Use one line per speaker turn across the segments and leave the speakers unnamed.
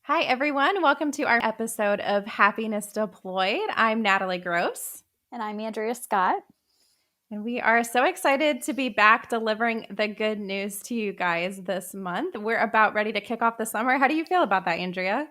Hi, everyone. Welcome to our episode of Happiness Deployed. I'm Natalie Gross.
And I'm Andrea Scott.
And we are so excited to be back delivering the good news to you guys this month. We're about ready to kick off the summer. How do you feel about that, Andrea?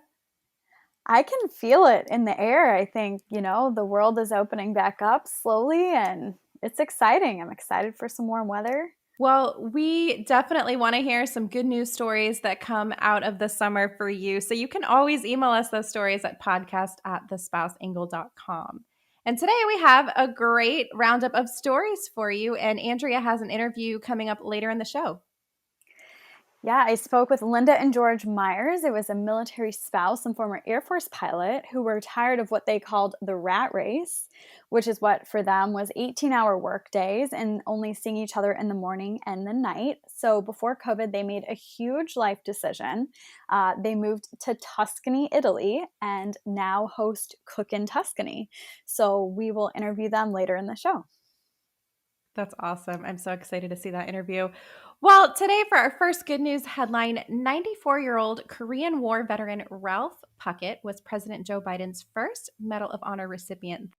I can feel it in the air. I think, the world is opening back up slowly and it's exciting. I'm excited for some warm weather.
Well, we definitely want to hear some good news stories that come out of the summer for you. So you can always email us those stories at podcast@thespouseangle.com. And today we have a great roundup of stories for you. And Andrea has an interview coming up later in the show.
Yeah, I spoke with Linda and George Myers. It was a military spouse and former Air Force pilot who were tired of what they called the rat race, which is what for them was 18-hour work days and only seeing each other in the morning and the night. So before COVID, they made a huge life decision. They moved to Tuscany, Italy, and now host Cook in Tuscany. So we will interview them later in the show.
That's awesome. I'm so excited to see that interview. Well, today for our first good news headline, 94-year-old Korean War veteran Ralph Puckett was President Joe Biden's first Medal of Honor recipient.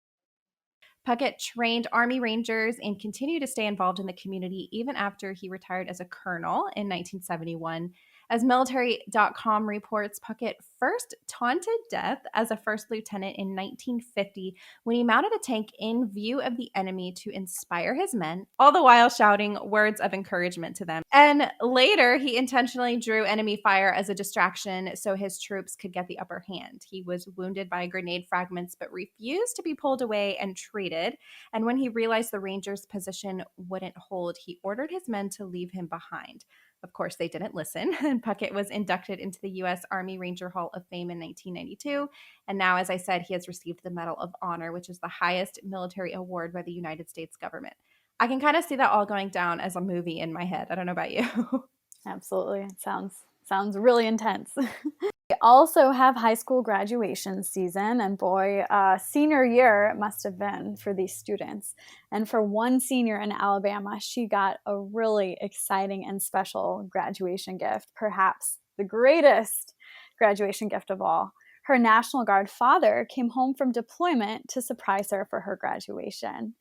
Puckett trained Army Rangers and continued to stay involved in the community even after he retired as a colonel in 1971. As military.com reports, Puckett first taunted death as a first lieutenant in 1950 when he mounted a tank in view of the enemy to inspire his men, all the while shouting words of encouragement to them. And later, he intentionally drew enemy fire as a distraction so his troops could get the upper hand. He was wounded by grenade fragments but refused to be pulled away and treated. And when he realized the Rangers' position wouldn't hold, he ordered his men to leave him behind. Of course, they didn't listen, and Puckett was inducted into the U.S. Army Ranger Hall of Fame in 1992. And now, as I said, he has received the Medal of Honor, which is the highest military award by the United States government. I can kind of see that all going down as a movie in my head. I don't know about you.
Absolutely. It sounds really intense. We also have high school graduation season, and boy, senior year it must have been for these students. And for one senior in Alabama, she got a really exciting and special graduation gift, perhaps the greatest graduation gift of all. Her National Guard father came home from deployment to surprise her for her graduation.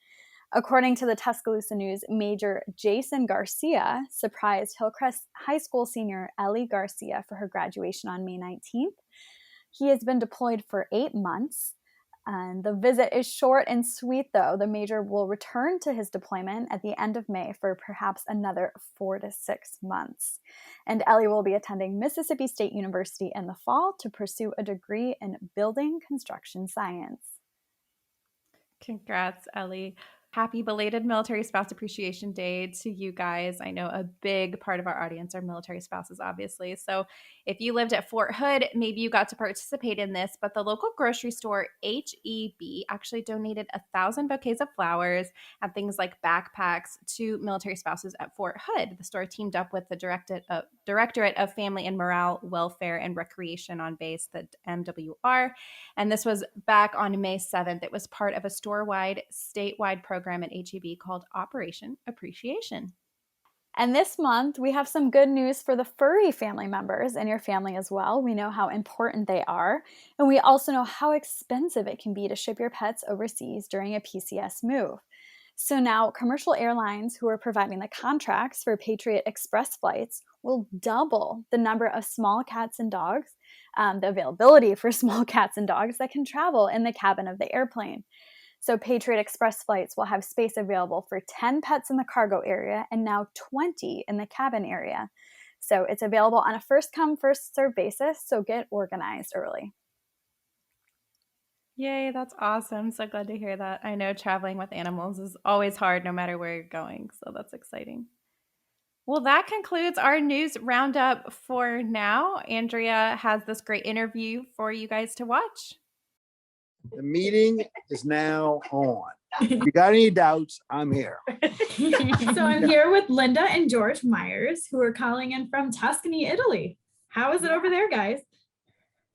According to the Tuscaloosa News, Major Jason Garcia surprised Hillcrest High School senior Ellie Garcia for her graduation on May 19th. He has been deployed for 8 months, and the visit is short and sweet, though. The major will return to his deployment at the end of May for perhaps another 4 to 6 months. And Ellie will be attending Mississippi State University in the fall to pursue a degree in building construction science.
Congrats, Ellie. Happy belated Military Spouse Appreciation Day to you guys. I know a big part of our audience are military spouses, obviously. So if you lived at Fort Hood, maybe you got to participate in this, but the local grocery store, HEB, actually donated 1,000 bouquets of flowers and things like backpacks to military spouses at Fort Hood. The store teamed up with the Directorate of Family and Morale, Welfare, and Recreation on base, the MWR. And this was back on May 7th. It was part of a store-wide, statewide program at HEB called Operation Appreciation.
And this month, we have some good news for the furry family members and your family as well. We know how important they are, and we also know how expensive it can be to ship your pets overseas during a PCS move. So now, commercial airlines who are providing the contracts for Patriot Express flights will double the number of small cats and dogs, the availability for small cats and dogs that can travel in the cabin of the airplane. So Patriot Express flights will have space available for 10 pets in the cargo area and now 20 in the cabin area. So it's available on a first-come, first-served basis, so get organized early.
Yay, that's awesome. So glad to hear that. I know traveling with animals is always hard no matter where you're going, so that's exciting. Well, that concludes our news roundup for now. Andrea has this great interview for you guys to watch.
The meeting is now on. If you got any doubts, I'm here.
So I'm here with Linda and George Myers, who are calling in from Tuscany, Italy. How is it over there, guys?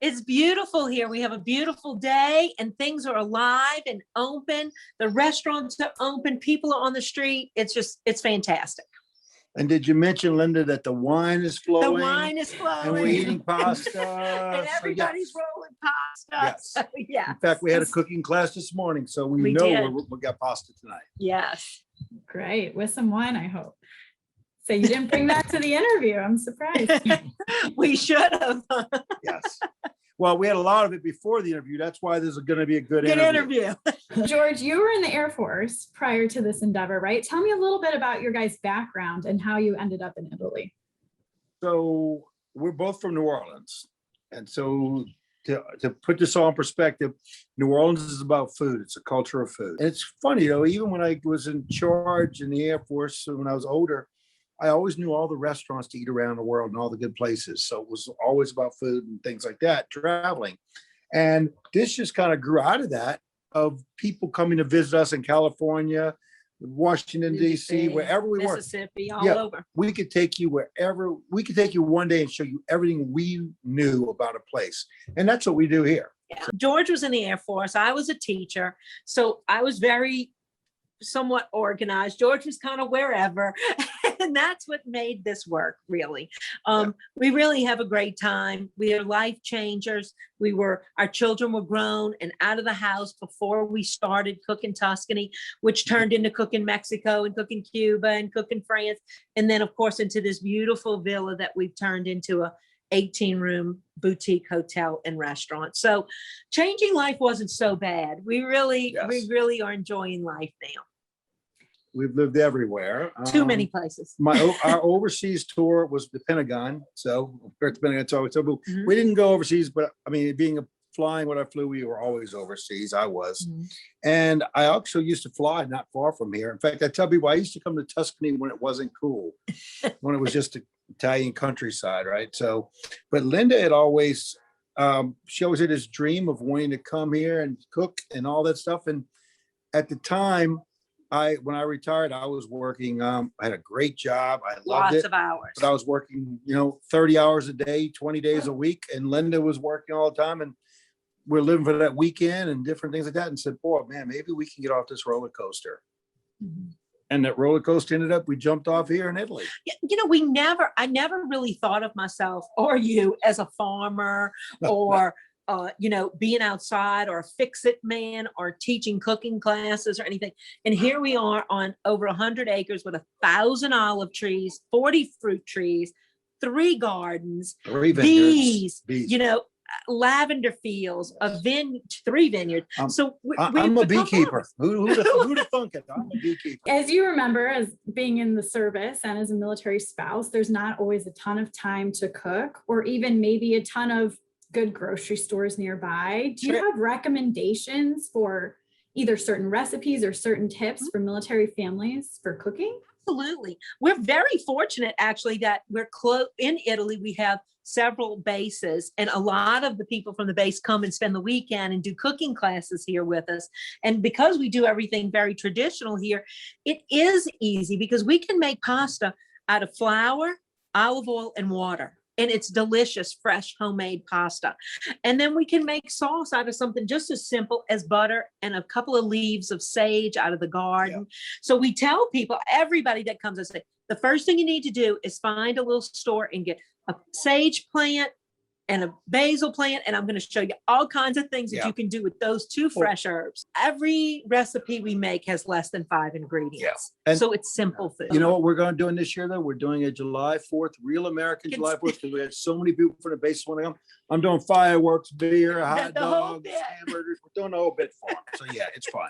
It's beautiful here. We have a beautiful day and things are alive and open. The restaurants are open. People are on the street. It's fantastic.
And did you mention, Linda, that the wine is
The
flowing?
wine is flowing.
And we're eating pasta.
And
So,
everybody's
yes.
rolling pasta.
Yes.
So, yeah.
In fact, we had a cooking class this morning, so we
We
know
did.
we got pasta tonight.
Yes.
Great. With some wine, I hope. So you didn't bring that to the interview. I'm surprised.
We should have.
Yes. Well, we had a lot of it before the interview. That's why this is going to be a good
Good
interview.
interview.
George, you were in the Air Force prior to this endeavor, right? Tell me a little bit about your guys' background and how you ended up in Italy.
So we're both from New Orleans. And so to put this all in perspective, New Orleans is about food. It's a culture of food. And it's funny, though, even when I was in charge in the Air Force, when I was older, I always knew all the restaurants to eat around the world and all the good places. So it was always about food and things like that, traveling. And this just kind of grew out of that, of people coming to visit us in California, Washington, D.C., wherever we were.
Mississippi, all
Yeah.
over.
We could take you wherever. We could take you one day and show you everything we knew about a place. And that's what we do here.
Yeah. George was in the Air Force. I was a teacher. So I was very somewhat organized. George was kind of wherever. And that's what made this work, really. We really have a great time. We are life changers. Our children were grown and out of the house before we started cooking Tuscany, which turned into cooking Mexico and cooking Cuba and cooking France. And then, of course, into this beautiful villa that we've turned into a 18-room boutique hotel and restaurant. So changing life wasn't so bad. We really are enjoying life now.
We've lived everywhere.
Too many places.
Our overseas tour was the Pentagon. So we're at the Pentagon. So
Mhm.
we didn't go overseas, but I mean, flying when I flew, we were always overseas. I was.
Mhm.
And I also used to fly not far from here. In fact, I tell people I used to come to Tuscany when it wasn't cool, when it was just the Italian countryside, right? So, but Linda had always, she always had this dream of wanting to come here and cook and all that stuff. And at the time, when I retired, I was working, I had a great job. I loved
Lots
it.
of hours.
But I was working, 30 hours a day, 20 days a week. And Linda was working all the time. And we're living for that weekend and different things like that. And said, boy, man, maybe we can get off this roller coaster.
Mhm.
And that roller coaster ended up, we jumped off here in Italy.
Yeah, I never really thought of myself or you as a farmer or, being outside or a fix-it man or teaching cooking classes or anything. And here we are on over 100 acres with 1,000 olive trees, 40 fruit trees, 3 gardens,
3 vineyards.
bees, lavender fields, 3 vineyards. So
I'm a beekeeper. Who'd have thunk it? I'm a beekeeper.
As you remember, as being in the service and as a military spouse, there's not always a ton of time to cook or even maybe a ton of good grocery stores nearby. Do you have recommendations for either certain recipes or certain tips for military families for cooking?
Absolutely. We're very fortunate, actually, that we're close in Italy. We have several bases, and a lot of the people from the base come and spend the weekend and do cooking classes here with us. And because we do everything very traditional here, it is easy because we can make pasta out of flour, olive oil, and water. And it's delicious, fresh, homemade pasta. And then we can make sauce out of something just as simple as butter and a couple of leaves of sage out of the garden. Yeah. So we tell people, everybody that comes and say, the first thing you need to do is find a little store and get a sage plant and a basil plant. And I'm going to show you all kinds of things that you can do with those 2 fresh herbs. Every recipe we make has less than 5 ingredients. Yeah. So it's simple food.
You know what we're going to do this year, though? We're doing a July 4th, real American July 4th, because we had so many people from the base want to come. I'm doing fireworks, beer, hot dogs, hamburgers. We're doing the whole bit for them. So yeah, it's fun.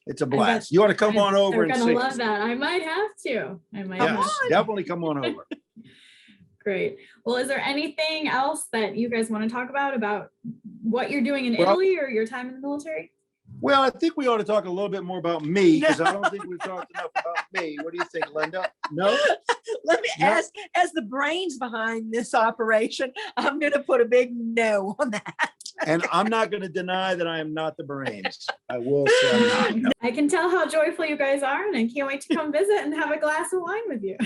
It's a blast. You want to come on over and see.
They're going to love that. I might have to.
Definitely come on over.
Great. Well, is there anything else that you guys want to talk about what you're doing in Italy or your time in the military?
Well, I think we ought to talk a little bit more about me, because I don't think we've talked enough about me. What do you think, Linda? No?
Let me ask, as the brains behind this operation, I'm going to put a big no on that.
And I'm not going to deny that I am not the brains. I will say I'm not. No.
I can tell how joyful you guys are, and I can't wait to come visit and have a glass of wine with you.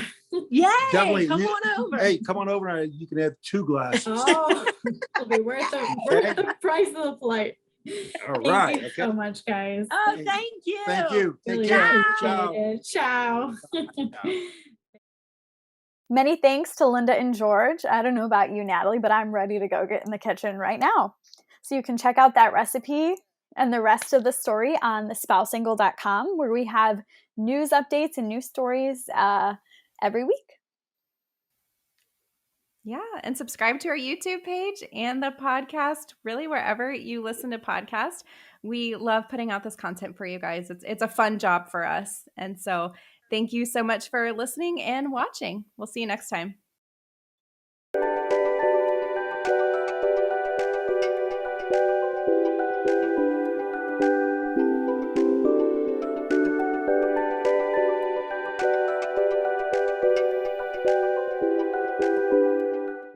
Yay!
Definitely.
Come on over.
Hey, come on over and you can have 2 glasses.
Oh, it'll be worth the price of the flight.
All right.
Thank you so much, guys.
Oh, thank you.
Thank you. Take
Really
care.
appreciate it. Ciao.
Ciao.
Many thanks to Linda and George. I don't know about you, Natalie, but I'm ready to go get in the kitchen right now. So you can check out that recipe and the rest of the story on thespouseangle.com, where we have news updates and news stories every week.
Yeah, and subscribe to our YouTube page and the podcast, really wherever you listen to podcasts. We love putting out this content for you guys. It's a fun job for us. And so thank you so much for listening and watching. We'll see you next time.